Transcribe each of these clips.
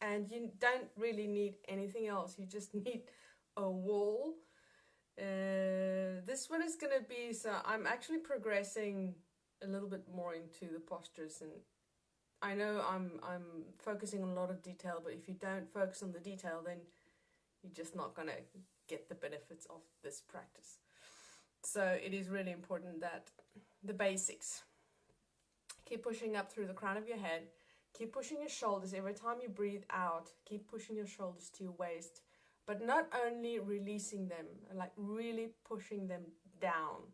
And you don't really need anything else. You just need a wall. This one is going to be, so I'm actually progressing a little bit more into the postures, and I know I'm focusing on a lot of detail, but if you don't focus on the detail, then you're just not going to get the benefits of this practice. So it is really important that the basics. Keep pushing up through the crown of your head. Keep pushing your shoulders. Every time you breathe out, keep pushing your shoulders to your waist. But not only releasing them, like really pushing them down.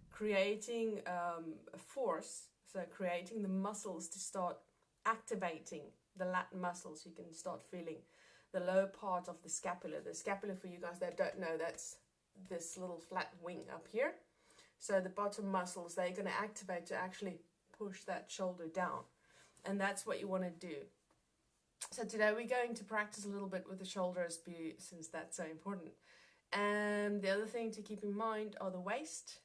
Creating a force, so creating the muscles to start activating the lat muscles. You can start feeling the lower part of the scapula. The scapula, for you guys that don't know, that's this little flat wing up here. So the bottom muscles, they're going to activate to actually push that shoulder down. And that's what you want to do. So today we're going to practice a little bit with the shoulders, since that's so important. And the other thing to keep in mind are the waist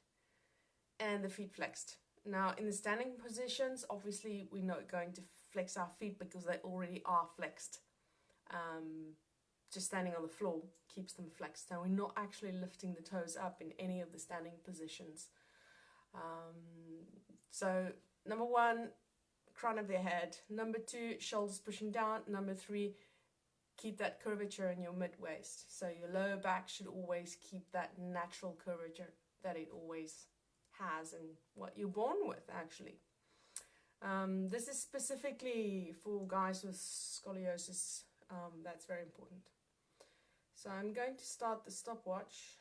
and the feet flexed. Now in the standing positions, obviously we're not going to flex our feet because they already are flexed. Just standing on the floor keeps them flexed. So we're not actually lifting the toes up in any of the standing positions. So number one, crown of the head. Number two, shoulders pushing down. Number three, keep that curvature in your mid waist. So your lower back should always keep that natural curvature that it always has and what you're born with, actually. This is specifically for guys with scoliosis. That's very important. So I'm going to start the stopwatch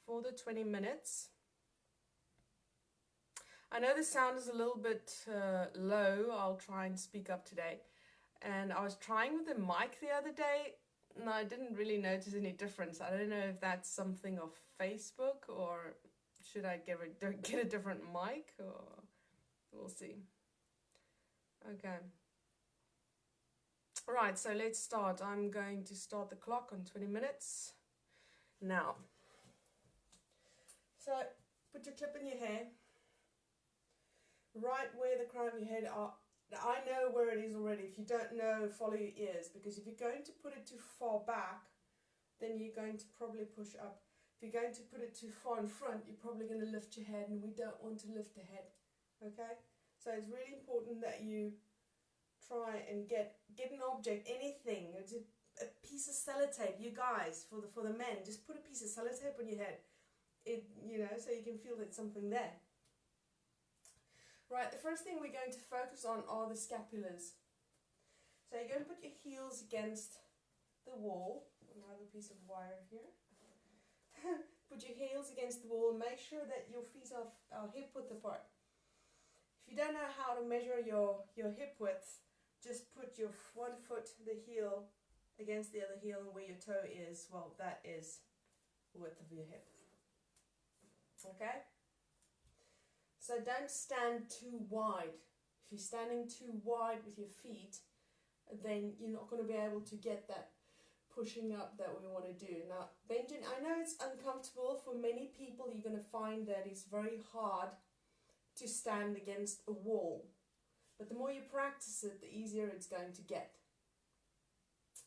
for the 20 minutes. I know the sound is a little bit low. I'll try and speak up today. And I was trying with the mic the other day, and I didn't really notice any difference. I don't know if that's something of Facebook, or should I get a different mic, or we'll see. Okay. Right, so let's start. I'm going to start the clock on 20 minutes now. So put your clip in your hair. Right where the crown of your head are. I know where it is already. If you don't know, follow your ears, because if you're going to put it too far back, then you're going to probably push up. If you're going to put it too far in front, you're probably going to lift your head, and we don't want to lift the head. Okay? So it's really important that you try and get an object, anything. It's a piece of sellotape. You guys, for the men, just put a piece of sellotape on your head. So you can feel that something there. Right, the first thing we're going to focus on are the scapulars. So you're going to put your heels against the wall. Another piece of wire here. Put your heels against the wall and make sure that your feet are hip width apart. If you don't know how to measure your hip width, just put your one foot, the heel, against the other heel, and where your toe is, well, that is the width of your hip. Okay? So don't stand too wide. If you're standing too wide with your feet, then you're not going to be able to get that pushing up that we want to do. Now, bending, I know it's uncomfortable for many people. You're going to find that it's very hard to stand against a wall. But the more you practice it, the easier it's going to get.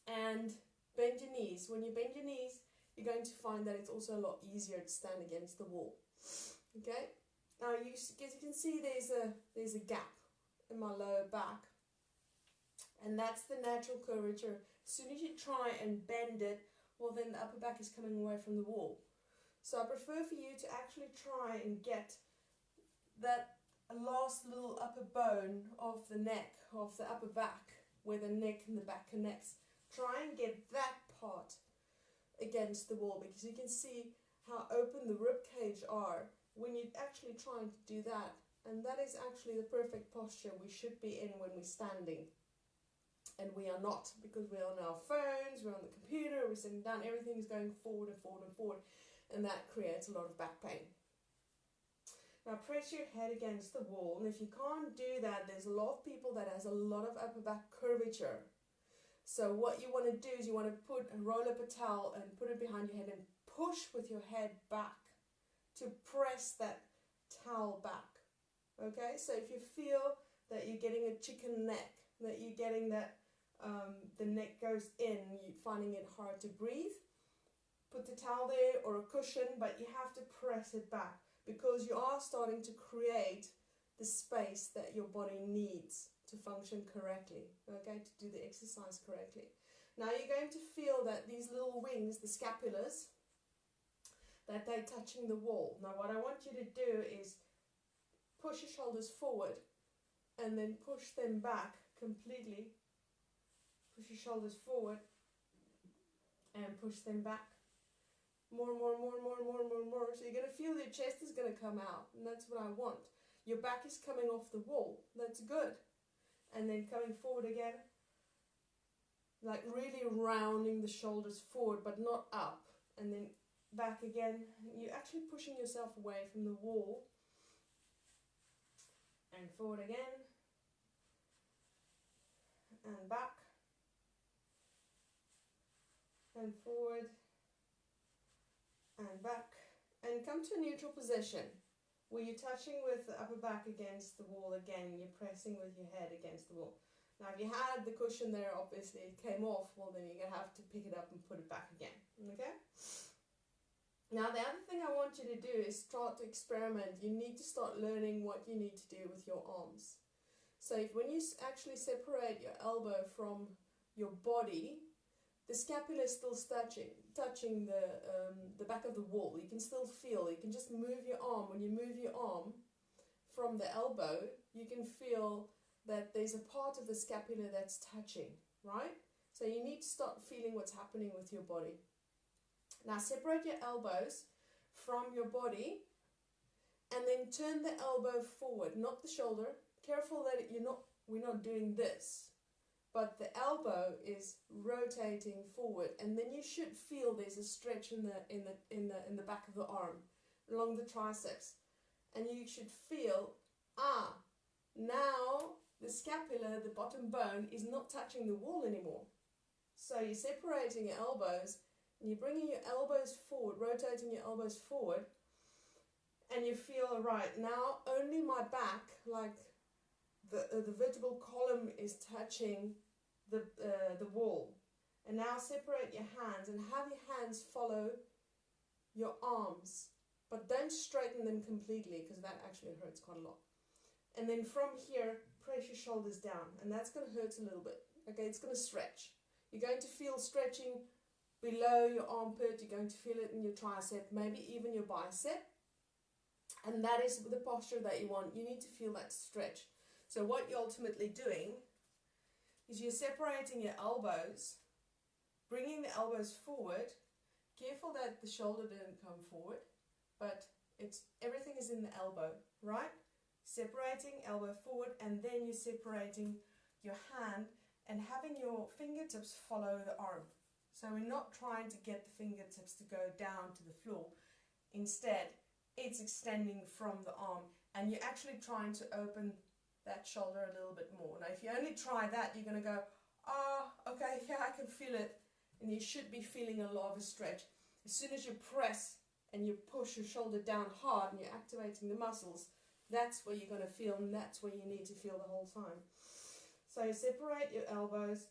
And bend your knees. When you bend your knees, you're going to find that it's also a lot easier to stand against the wall. Okay? Now, as you can see, there's a gap in my lower back. And that's the natural curvature. As soon as you try and bend it, well, then the upper back is coming away from the wall. So I prefer for you to actually try and get that last little upper bone of the neck, of the upper back, where the neck and the back connects. Try and get that part against the wall, because you can see how open the rib cage are when you're actually trying to do that. And that is actually the perfect posture we should be in when we're standing. And we are not, because we're on our phones, we're on the computer, we're sitting down, everything is going forward and forward and forward, and that creates a lot of back pain. Now press your head against the wall, and if you can't do that, there's a lot of people that has a lot of upper back curvature. So what you want to do is you want to roll up a towel and put it behind your head and push with your head back to press that towel back. Okay, so if you feel that you're getting a chicken neck, that you're getting that the neck goes in, you're finding it hard to breathe, put the towel there or a cushion, but you have to press it back because you are starting to create the space that your body needs to function correctly, okay, to do the exercise correctly. Now you're going to feel that these little wings, the scapulas, that they're touching the wall. Now what I want you to do is push your shoulders forward and then push them back completely. Push your shoulders forward and push them back. More. So you're going to feel your chest is going to come out, and that's what I want. Your back is coming off the wall. That's good. And then coming forward again, like really rounding the shoulders forward but not up, and then back again. You're actually pushing yourself away from the wall, and forward again, and back, and forward, and back, and come to a neutral position where you're touching with the upper back against the wall again. You're pressing with your head against the wall. Now if you had the cushion there, obviously it came off, well then you're going to have to pick it up and put it back again, okay? Now the other thing I want you to do is start to experiment. You need to start learning what you need to do with your arms. So when you actually separate your elbow from your body, the scapula is still touching the back of the wall. You can still feel, you can just move your arm. When you move your arm from the elbow, you can feel that there's a part of the scapula that's touching, right? So you need to start feeling what's happening with your body. Now separate your elbows from your body and then turn the elbow forward, not the shoulder. Careful that we're not doing this. But the elbow is rotating forward, and then you should feel there's a stretch in the back of the arm, along the triceps, and you should feel now the scapula, the bottom bone, is not touching the wall anymore. So you're separating your elbows, and you're bringing your elbows forward, rotating your elbows forward, and you feel right now only my back, like the vertebral column, is touching the wall. And now separate your hands and have your hands follow your arms, but don't straighten them completely because that actually hurts quite a lot. And then from here, press your shoulders down, and that's going to hurt a little bit. Okay, it's going to stretch. You're going to feel stretching below your armpit. You're going to feel it in your tricep, maybe even your bicep. And that is the posture that you want. You need to feel that stretch. So what you're ultimately doing is you're separating your elbows, bringing the elbows forward. Careful that the shoulder didn't come forward, but everything is in the elbow, right? Separating elbow forward, and then you're separating your hand and having your fingertips follow the arm. So we're not trying to get the fingertips to go down to the floor. Instead, it's extending from the arm, and you're actually trying to open that shoulder a little bit more. Now if you only try that, you're going to go, okay, yeah, I can feel it, and you should be feeling a lot of a stretch. As soon as you press and you push your shoulder down hard and you're activating the muscles, that's where you're going to feel, and that's where you need to feel the whole time. So separate your elbows,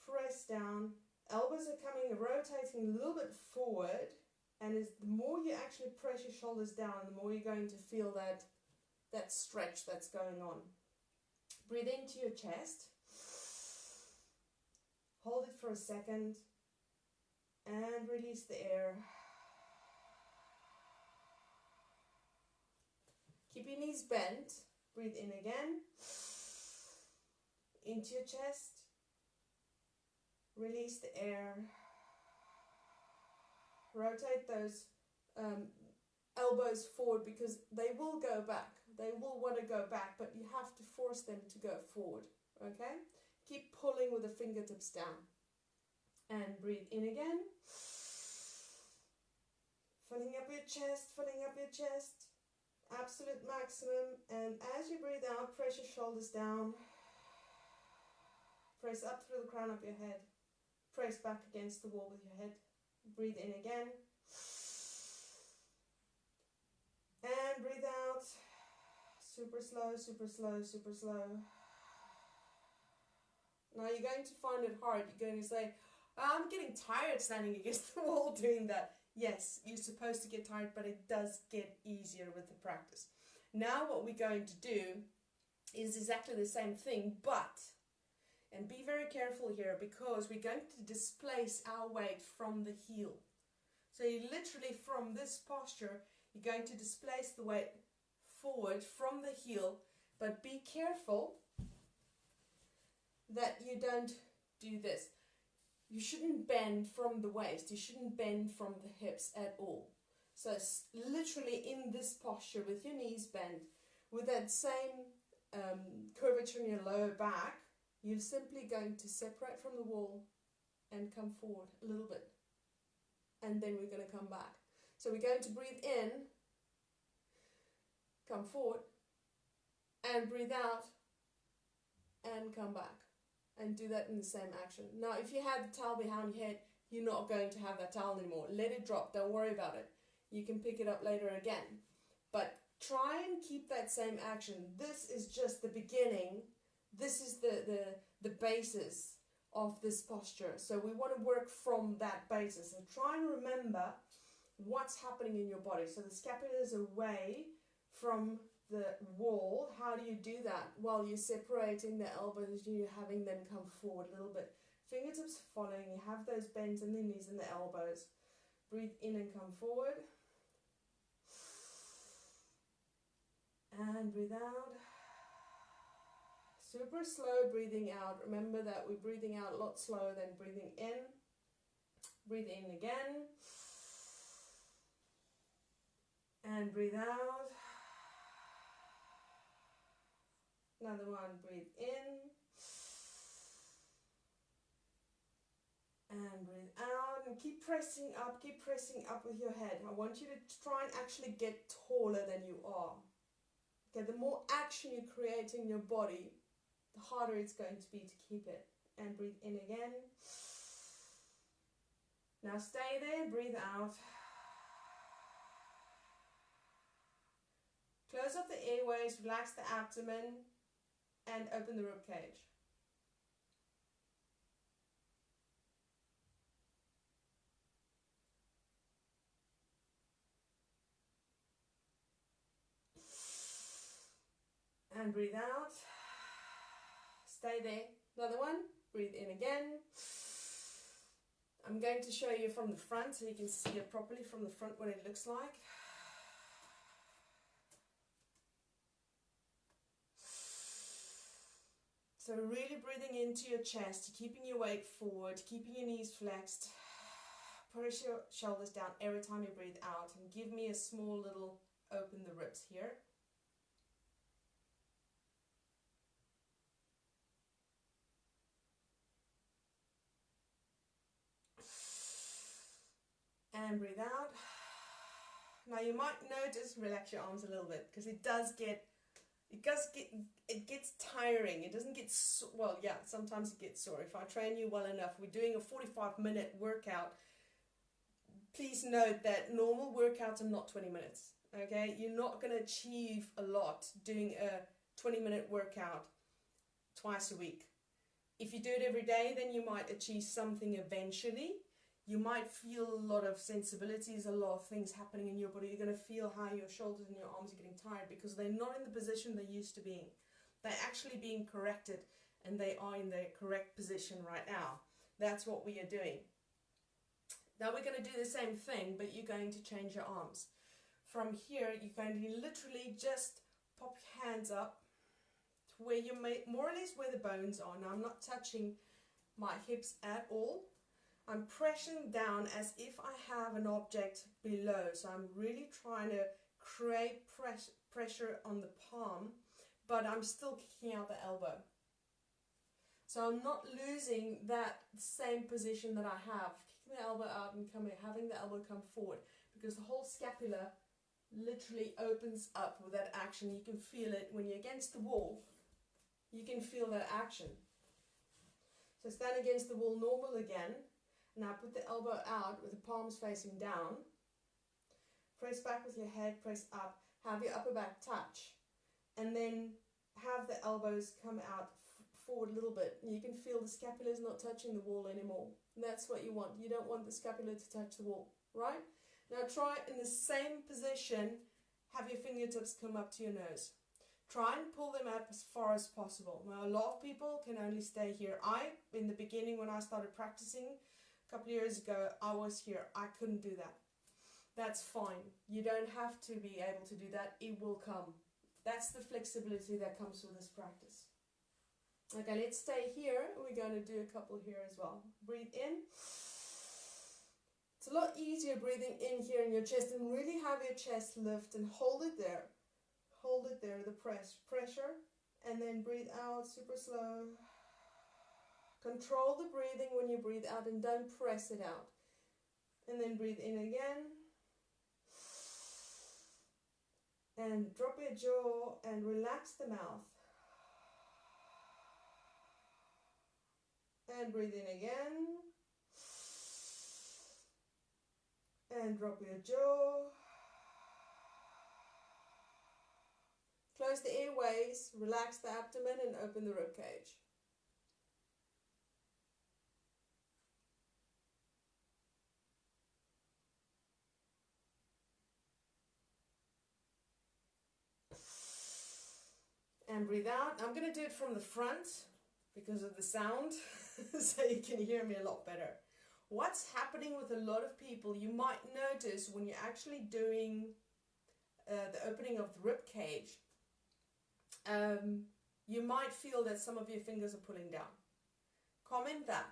press down, elbows are coming, rotating a little bit forward, and the more you actually press your shoulders down, the more you're going to feel that stretch that's going on. Breathe into your chest, hold it for a second, and release the air. Keep your knees bent, breathe in again, into your chest, release the air, rotate those elbows forward because they will go back. They will want to go back, but you have to force them to go forward, okay? Keep pulling with the fingertips down. And breathe in again. Filling up your chest, filling up your chest. Absolute maximum. And as you breathe out, press your shoulders down. Press up through the crown of your head. Press back against the wall with your head. Breathe in again. And breathe out. Super slow, super slow, super slow. Now you're going to find it hard. You're going to say, I'm getting tired standing against the wall doing that. Yes, you're supposed to get tired, but it does get easier with the practice. Now what we're going to do is exactly the same thing, but, and be very careful here, because we're going to displace our weight from the heel. So you literally, from this posture, you're going to displace the weight forward from the heel, but be careful that you don't do this. You shouldn't bend from the waist, you shouldn't bend from the hips at all. So literally in this posture with your knees bent, with that same curvature in your lower back, you're simply going to separate from the wall and come forward a little bit. And then we're going to come back. So we're going to breathe in, come forward, and breathe out, and come back. And do that in the same action. Now, if you have the towel behind your head, you're not going to have that towel anymore. Let it drop. Don't worry about it. You can pick it up later again. But try and keep that same action. This is just the beginning. This is the basis of this posture. So we want to work from that basis. And try and remember what's happening in your body. So the scapula is away from the wall. How do you do that? Well, you're separating the elbows, you're having them come forward a little bit. Fingertips following, you have those bends in the knees and the elbows. Breathe in and come forward. And breathe out. Super slow breathing out. Remember that we're breathing out a lot slower than breathing in. Breathe in again. And breathe out. Another one, breathe in. And breathe out. And keep pressing up with your head. I want you to try and actually get taller than you are. Okay, the more action you create in your body, the harder it's going to be to keep it. And breathe in again. Now stay there, breathe out. Close up the airways, relax the abdomen, and open the rib cage. And breathe out. Stay there. Another one. Breathe in again. I'm going to show you from the front so you can see it properly from the front what it looks like. So really breathing into your chest, keeping your weight forward, keeping your knees flexed. Push your shoulders down every time you breathe out, and give me a small little open the ribs here. And breathe out. Now you might notice, relax your arms a little bit, because it gets tiring. It doesn't get, well, yeah, sometimes it gets sore. If I train you well enough, we're doing a 45-minute workout. Please note that normal workouts are not 20 minutes, okay? You're not going to achieve a lot doing a 20-minute workout twice a week. If you do it every day, then you might achieve something eventually. You might feel a lot of sensibilities, a lot of things happening in your body. You're going to feel how your shoulders and your arms are getting tired because they're not in the position they're used to being. They're actually being corrected, and they are in their correct position right now. That's what we are doing. Now we're going to do the same thing, but you're going to change your arms. From here, you're going to literally just pop your hands up to where you more or less where the bones are. Now I'm not touching my hips at all. I'm pressing down as if I have an object below. So I'm really trying to create pressure on the palm, but I'm still kicking out the elbow. So I'm not losing that same position that I have. Kicking the elbow out and having the elbow come forward, because the whole scapula literally opens up with that action. You can feel it when you're against the wall. You can feel that action. So stand against the wall normal again. Now put the elbow out with the palms facing down. Press back with your head, press up. Have your upper back touch. And then have the elbows come out forward a little bit. You can feel the scapula is not touching the wall anymore. That's what you want. You don't want the scapula to touch the wall, right? Now try in the same position, have your fingertips come up to your nose. Try and pull them up as far as possible. Now a lot of people can only stay here. In the beginning when I started practicing a couple of years ago, I was here. I couldn't do that. That's fine. You don't have to be able to do that. It will come. That's the flexibility that comes with this practice. Okay, let's stay here. We're going to do a couple here as well. Breathe in. It's a lot easier breathing in here in your chest, and really have your chest lift and hold it there. Hold it there, the pressure, and then breathe out super slow. Control the breathing when you breathe out and don't press it out. And then breathe in again. And drop your jaw and relax the mouth. And breathe in again. And drop your jaw. Close the airways, relax the abdomen and open the rib cage. And breathe out. I'm going to do it from the front because of the sound, so you can hear me a lot better. What's happening with a lot of people, you might notice when you're actually doing the opening of the rib cage, you might feel that some of your fingers are pulling down. Comment that.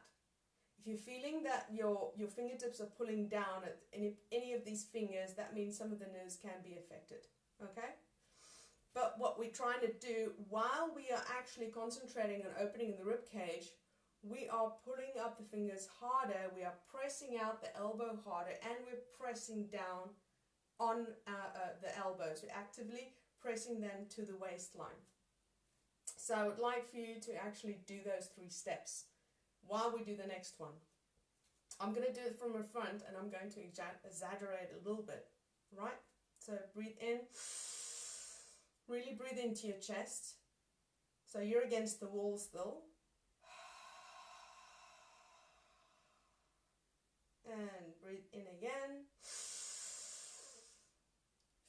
If you're feeling that your fingertips are pulling down at any of these fingers, that means some of the nerves can be affected. Okay? But what we're trying to do while we are actually concentrating on opening the rib cage, we are pulling up the fingers harder, we are pressing out the elbow harder, and we're pressing down on the elbows. We're actively pressing them to the waistline. So I would like for you to actually do those 3 steps while we do the next one. I'm going to do it from the front, and I'm going to exaggerate a little bit, right? So breathe in. Really breathe into your chest. So you're against the wall still. And breathe in again.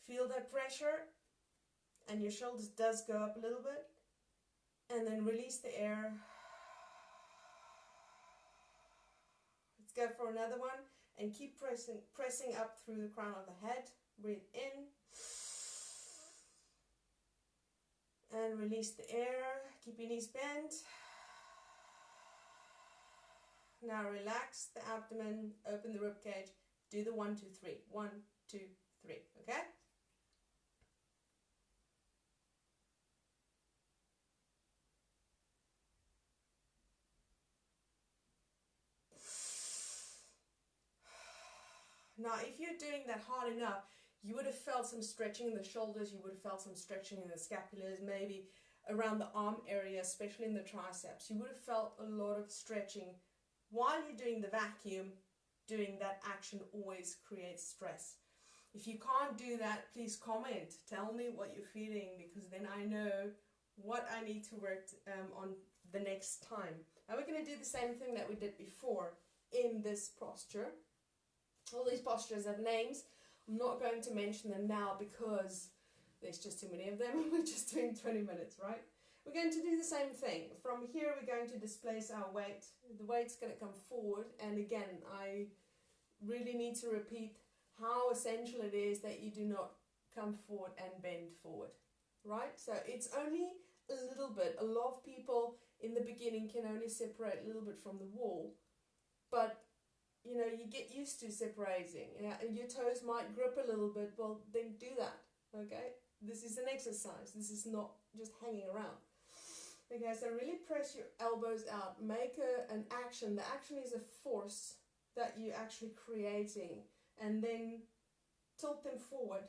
Feel that pressure. And your shoulders does go up a little bit. And then release the air. Let's go for another one. And keep pressing up through the crown of the head. Breathe in. And release the air. Keep your knees bent. Now relax the abdomen. Open the rib cage. Do the 1, 2, 3. 1, 2, 3. Okay? Now, if you're doing that hard enough, you would have felt some stretching in the shoulders, you would have felt some stretching in the scapulars, maybe around the arm area, especially in the triceps. You would have felt a lot of stretching. While you're doing the vacuum, doing that action always creates stress. If you can't do that, please comment. Tell me what you're feeling, because then I know what I need to work on the next time. Now we're going to do the same thing that we did before in this posture. All these postures have names. I'm not going to mention them now because there's just too many of them. We're just doing 20 minutes, right? We're going to do the same thing. From here, we're going to displace our weight. The weight's going to come forward. And again, I really need to repeat how essential it is that you do not come forward and bend forward, right? So it's only a little bit. A lot of people in the beginning can only separate a little bit from the wall. But you know, you get used to separating. And your toes might grip a little bit. Well, then do that, okay? This is an exercise. This is not just hanging around. Okay, so really press your elbows out. Make an action. The action is a force that you're actually creating. And then tilt them forward.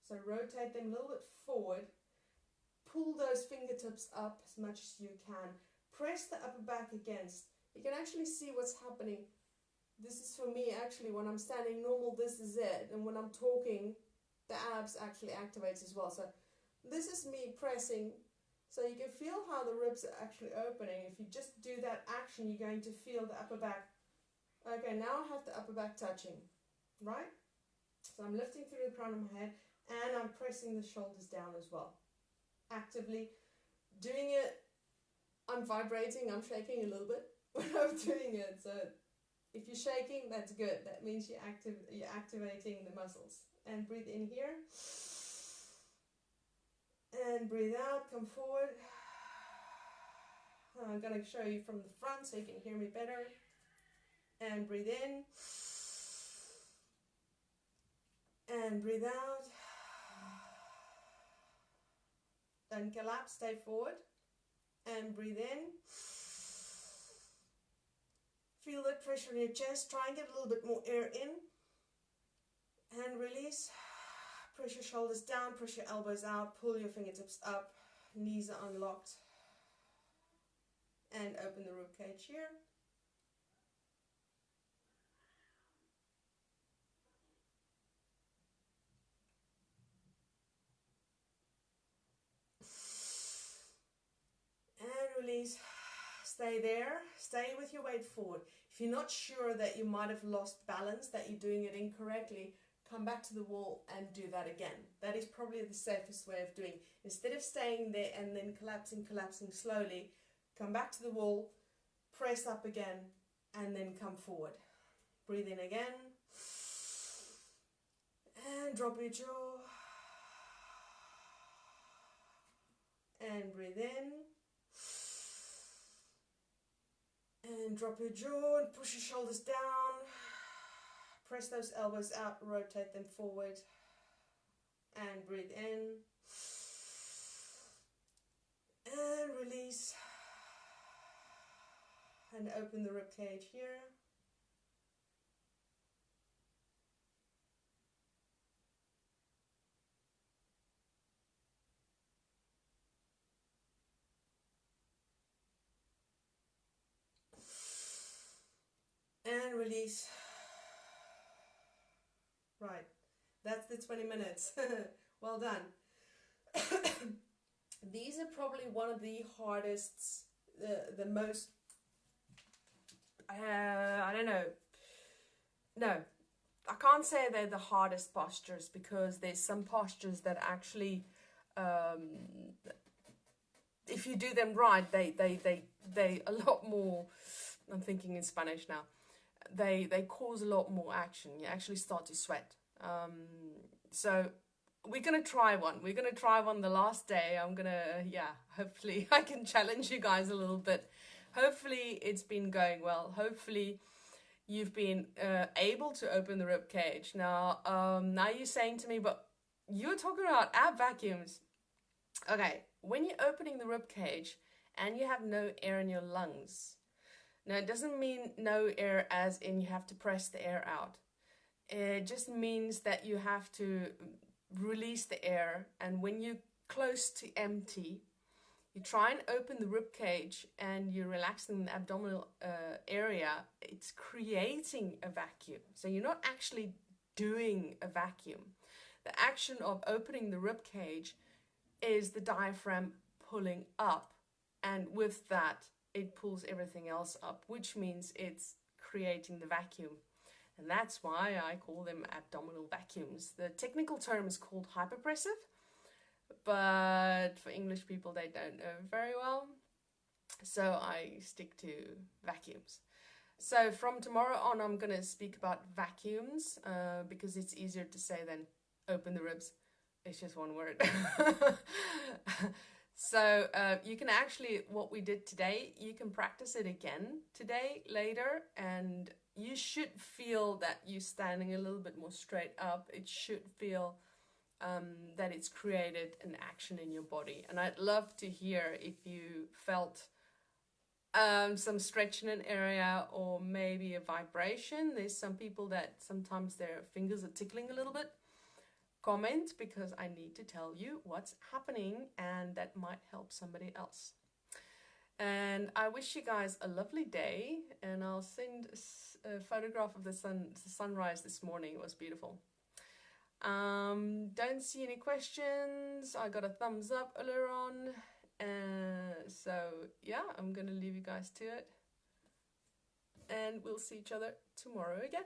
So rotate them a little bit forward. Pull those fingertips up as much as you can. Press the upper back against. You can actually see what's happening. This is for me actually, when I'm standing normal, this is it. And when I'm talking, the abs actually activates as well. So this is me pressing So you can feel how the ribs are actually opening. If you just do that action, you're going to feel the upper back. Okay, now I have the upper back touching, right? So I'm lifting through the crown of my head and I'm pressing the shoulders down as well. Actively doing it. I'm vibrating, I'm shaking a little bit when I'm doing it. So if you're shaking, that's good. That means you're activating the muscles. And breathe in here. And breathe out, come forward. I'm going to show you from the front so you can hear me better. And breathe in. And breathe out. Then collapse, stay forward. And breathe in. Feel that pressure in your chest. Try and get a little bit more air in. And release. Press your shoulders down, press your elbows out, pull your fingertips up, knees are unlocked. And open the rib cage here. And release. Stay there. Stay with your weight forward. If you're not sure that you might have lost balance, that you're doing it incorrectly, come back to the wall and do that again. That is probably the safest way of doing it. Instead of staying there and then collapsing slowly, come back to the wall, press up again, and then come forward. Breathe in again. And drop your jaw. And breathe in. And drop your jaw and push your shoulders down. Press those elbows out, rotate them forward. And breathe in. And release. And open the rib cage here. And release. Right, that's the 20 minutes. Well done. These are probably one of the hardest, the most, I don't know. No, I can't say they're the hardest postures because there's some postures that actually, if you do them right, they a lot more, I'm thinking in Spanish now, they cause a lot more action. You actually start to sweat. So we're going to try one. We're going to try one the last day. I'm going to, hopefully I can challenge you guys a little bit. Hopefully it's been going well. Hopefully you've been able to open the rib cage. Now you're saying to me, but you're talking about ab vacuums. Okay, when you're opening the rib cage and you have no air in your lungs, now it doesn't mean no air as in you have to press the air out. It just means that you have to release the air, and when you're close to empty, you try and open the rib cage and you're relaxing the abdominal area. It's creating a vacuum. So you're not actually doing a vacuum. The action of opening the rib cage is the diaphragm pulling up, and with that it pulls everything else up, which means it's creating the vacuum. And that's why I call them abdominal vacuums. The technical term is called hyperpressive, but for English people, they don't know very well. So I stick to vacuums. So from tomorrow on, I'm going to speak about vacuums because it's easier to say than open the ribs. It's just one word. So you can actually, what we did today, you can practice it again today, later, and you should feel that you're standing a little bit more straight up. It should feel that it's created an action in your body. And I'd love to hear if you felt some stretch in an area or maybe a vibration. There's some people that sometimes their fingers are tickling a little bit. Comment, because I need to tell you what's happening and that might help somebody else. And I wish you guys a lovely day, and I'll send a photograph of the sunrise this morning. It was beautiful. Don't see any questions. I got a thumbs up earlier on, So yeah, I'm gonna leave you guys to it, and we'll see each other tomorrow again.